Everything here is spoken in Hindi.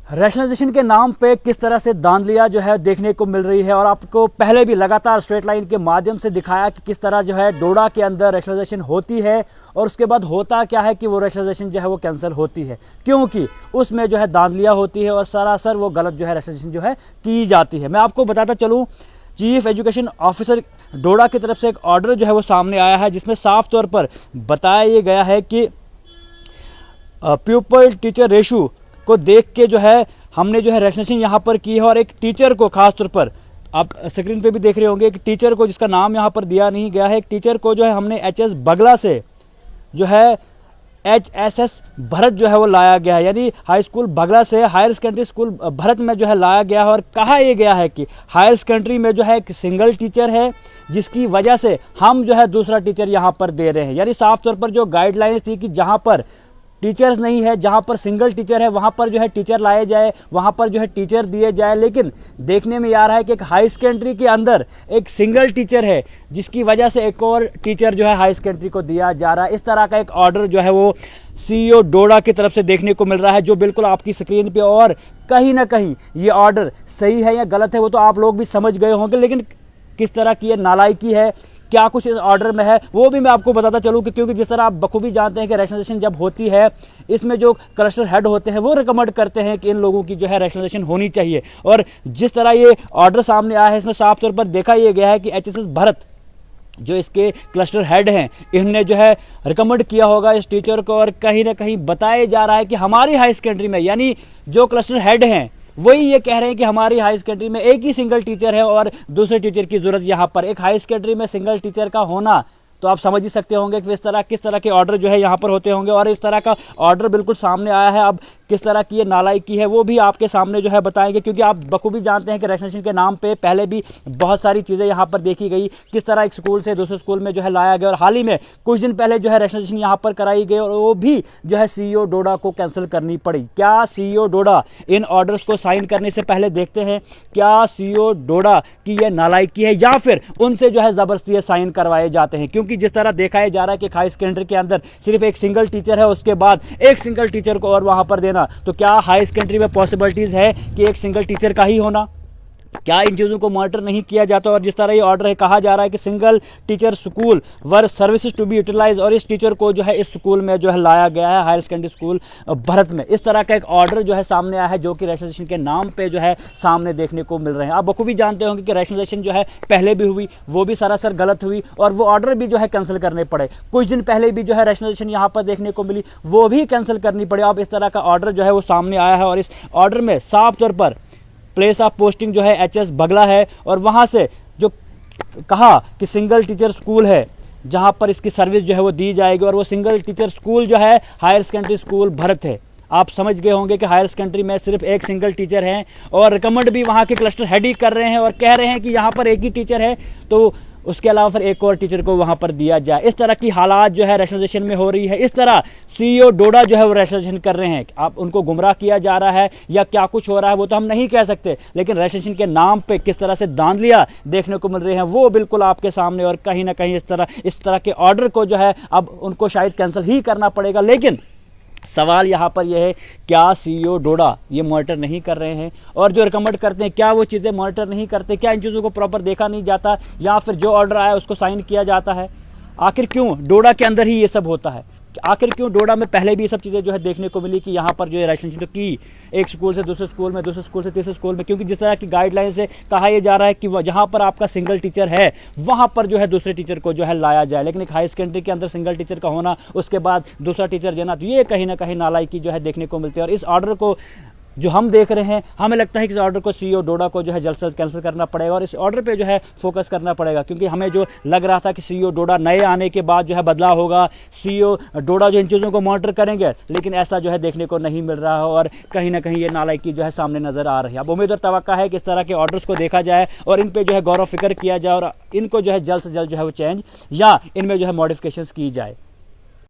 रैशनलाइजेशन के नाम पे किस तरह से धांधलियां जो है देखने को मिल रही है, और आपको पहले भी लगातार स्ट्रेट लाइन के माध्यम से दिखाया कि किस तरह जो है डोडा के अंदर रैशनलाइजेशन होती है और उसके बाद होता क्या है कि वो रैशनलाइजेशन जो है वो कैंसिल होती है, क्योंकि उसमें जो है धांधलियां होती है और सरासर वो गलत जो है रैशनलाइजेशन जो है की जाती है। मैं आपको बताता चलूँ, चीफ एजुकेशन ऑफिसर डोडा की तरफ से एक ऑर्डर जो है वो सामने आया है, जिसमें साफ तौर पर बताया ये गया है कि प्यूपल टीचर रेशो को देख के जो है हमने जो है रैशनलाइजेशन यहाँ पर की है, और एक टीचर को खास तौर पर आप स्क्रीन पे भी देख रहे होंगे कि टीचर को, जिसका नाम यहाँ पर दिया नहीं गया है, एक टीचर को जो है हमने एचएस बगला से जो है एचएसएस भरत जो है वो लाया गया है, यानी हाई स्कूल बगला से हायर सेकेंडरी स्कूल भरत में जो है लाया गया है। और कहा यह गया है कि हायर सेकेंडरी में जो है एक सिंगल टीचर है, जिसकी वजह से हम जो है दूसरा टीचर यहाँ पर दे रहे हैं। यानी साफ तौर पर जो गाइडलाइंस थी कि जहाँ पर टीचर्स नहीं है, जहाँ पर सिंगल टीचर है, वहाँ पर जो है टीचर लाए जाए, वहाँ पर जो है टीचर दिए जाए, लेकिन देखने में आ रहा है कि एक हाई सेकेंडरी के अंदर एक सिंगल टीचर है, जिसकी वजह से एक और टीचर जो है हाई सेकेंडरी को दिया जा रहा है। इस तरह का एक ऑर्डर जो है वो सीईओ डोडा की तरफ से देखने को मिल रहा है, जो बिल्कुल आपकी स्क्रीन पे, और कहीं ना कहीं ये ऑर्डर सही है या गलत है वो तो आप लोग भी समझ गए होंगे, लेकिन किस तरह की ये नालायकी है, क्या कुछ इस ऑर्डर में है, वो भी मैं आपको बताता चलूँ कि क्योंकि जिस तरह आप बखूबी जानते हैं कि रैशनलाइजेशन जब होती है, इसमें जो क्लस्टर हेड होते हैं वो रिकमेंड करते हैं कि इन लोगों की जो है रैशनलाइजेशन होनी चाहिए। और जिस तरह ये ऑर्डर सामने आया है, इसमें साफ तौर पर देखा यह गया है कि एचएसएस भरत जो इसके क्लस्टर हेड हैं, इन्होंने जो है रिकमेंड किया होगा इस टीचर को, और कहीं ना कहीं बताया जा रहा है कि हमारी हाई सेकेंडरी में, यानी जो क्लस्टर हेड हैं वही ये कह रहे हैं कि हमारी हाई सेकेंडरी में एक ही सिंगल टीचर है और दूसरे टीचर की जरूरत यहाँ पर, एक हाई सेकेंडरी में सिंगल टीचर का होना, तो आप समझ ही सकते होंगे कि किस तरह के ऑर्डर जो है यहाँ पर होते होंगे। और इस तरह का ऑर्डर बिल्कुल सामने आया है। अब किस तरह की ये नालायकी है वो भी आपके सामने जो है बताएंगे, क्योंकि आप बखूबी जानते हैं कि रैशनलाइजेशन के नाम पे पहले भी बहुत सारी चीज़ें यहाँ पर देखी गई, किस तरह एक स्कूल से दूसरे स्कूल में जो है लाया गया, और हाल ही में कुछ दिन पहले जो है रैशनलाइजेशन यहाँ पर कराई गई और वो भी जो है सीईओ डोडा को कैंसिल करनी पड़ी। क्या सीईओ डोडा इन ऑर्डर्स को साइन करने से पहले देखते हैं क्या सीईओ डोडा की यह नालायकी है, या फिर उनसे जो है जबरदस्ती साइन करवाए जाते हैं, क्योंकि जिस तरह देखा जा रहा है कि हाई सेकेंडरी के अंदर सिर्फ एक सिंगल टीचर है, उसके बाद एक सिंगल टीचर को और वहां पर देना, तो क्या हाई सेकेंडरी में पॉसिबिलिटीज है कि एक सिंगल टीचर का ही होना? क्या इन चीज़ों को मॉनिटर नहीं किया जाता? और जिस तरह ये ऑर्डर है, कहा जा रहा है कि single teacher school were services to be utilise, और इस टीचर को जो है इस स्कूल में जो है लाया गया है, हायर सेकेंडरी स्कूल भरत में। इस तरह का एक ऑर्डर जो है सामने आया है, जो कि रैशनलाइजेशन के नाम पे जो है सामने देखने को मिल रहे हैं। आप बखूबी जानते होंगे कि रैशनलाइजेशन जो है पहले भी हुई, वो भी सरासर गलत हुई, और वो ऑर्डर भी जो है कैंसिल करने पड़े। कुछ दिन पहले भी जो है रैशनलाइजेशन यहाँ पर देखने को मिली, वो भी कैंसिल करनी पड़ी। अब इस तरह का ऑर्डर जो है वो सामने आया है, और इस ऑर्डर में साफ तौर पर प्लेस ऑफ पोस्टिंग जो है एचएस बगला है, और वहां से जो कहा कि सिंगल टीचर स्कूल है जहां पर इसकी सर्विस जो है वो दी जाएगी, और वो सिंगल टीचर स्कूल जो है हायर सेकेंडरी स्कूल भरत है। आप समझ गए होंगे कि हायर सेकेंडरी में सिर्फ एक सिंगल टीचर है, और रिकमेंड भी वहां के क्लस्टर हेड ही कर रहे हैं और कह रहे हैं कि यहाँ पर एक ही टीचर है, तो उसके अलावा फिर एक और टीचर को वहां पर दिया जाए। इस तरह की हालात जो है रैशनलाइजेशन में हो रही है। इस तरह सीईओ डोडा जो है वो रैशनलाइजेशन कर रहे हैं। आप उनको गुमराह किया जा रहा है या क्या कुछ हो रहा है वो तो हम नहीं कह सकते, लेकिन रैशनलाइजेशन के नाम पे किस तरह से धांधलियां देखने को मिल रही हैं वो बिल्कुल आपके सामने, और कहीं ना कहीं इस तरह के ऑर्डर को जो है अब उनको शायद कैंसिल ही करना पड़ेगा। लेकिन सवाल यहाँ पर यह है, क्या सीईओ डोडा ये मॉनिटर नहीं कर रहे हैं, और जो रिकमेंड करते हैं क्या वो चीज़ें मॉनिटर नहीं करते? क्या इन चीज़ों को प्रॉपर देखा नहीं जाता, या फिर जो ऑर्डर आया उसको साइन किया जाता है? आखिर क्यों डोडा के अंदर ही ये सब होता है? आखिर क्यों डोडा में पहले भी ये सब चीज़ें जो है देखने को मिली कि यहाँ पर जो है रैशनलाइजेशन तो की एक स्कूल से दूसरे स्कूल में, दूसरे स्कूल से तीसरे स्कूल में, क्योंकि जिस तरह की गाइडलाइन से कहा यह जा रहा है कि जहाँ पर आपका सिंगल टीचर है वहाँ पर जो है दूसरे टीचर को जो है लाया जाए, लेकिन एक हाई सेकेंडरी के अंदर सिंगल टीचर का होना, उसके बाद दूसरा टीचर देना, तो ये कहीं ना कहीं नालायकी जो है देखने को मिलती है। और इस ऑर्डर को जो हम देख रहे हैं, हमें लगता है कि इस ऑर्डर को सीईओ डोडा को जो है जल्द से जल्द कैंसिल करना पड़ेगा, और इस ऑर्डर पे जो है फोकस करना पड़ेगा, क्योंकि हमें जो लग रहा था कि सीईओ डोडा नए आने के बाद जो है बदलाव होगा, सीईओ डोडा जो इन चीज़ों को मॉनिटर करेंगे, लेकिन ऐसा जो है देखने को नहीं मिल रहा है, और कहीं ना कहीं ये नालायकी जो है सामने नजर आ रही है। अब उम्मीद और तवक्का है कि इस तरह के ऑर्डर्स को देखा जाए और इन पर जो है गौर व फिक्र किया जाए, और इनको जो है जल्द से जल्द जो है वो चेंज या इनमें जो है मॉडिफिकेशंस की जाए।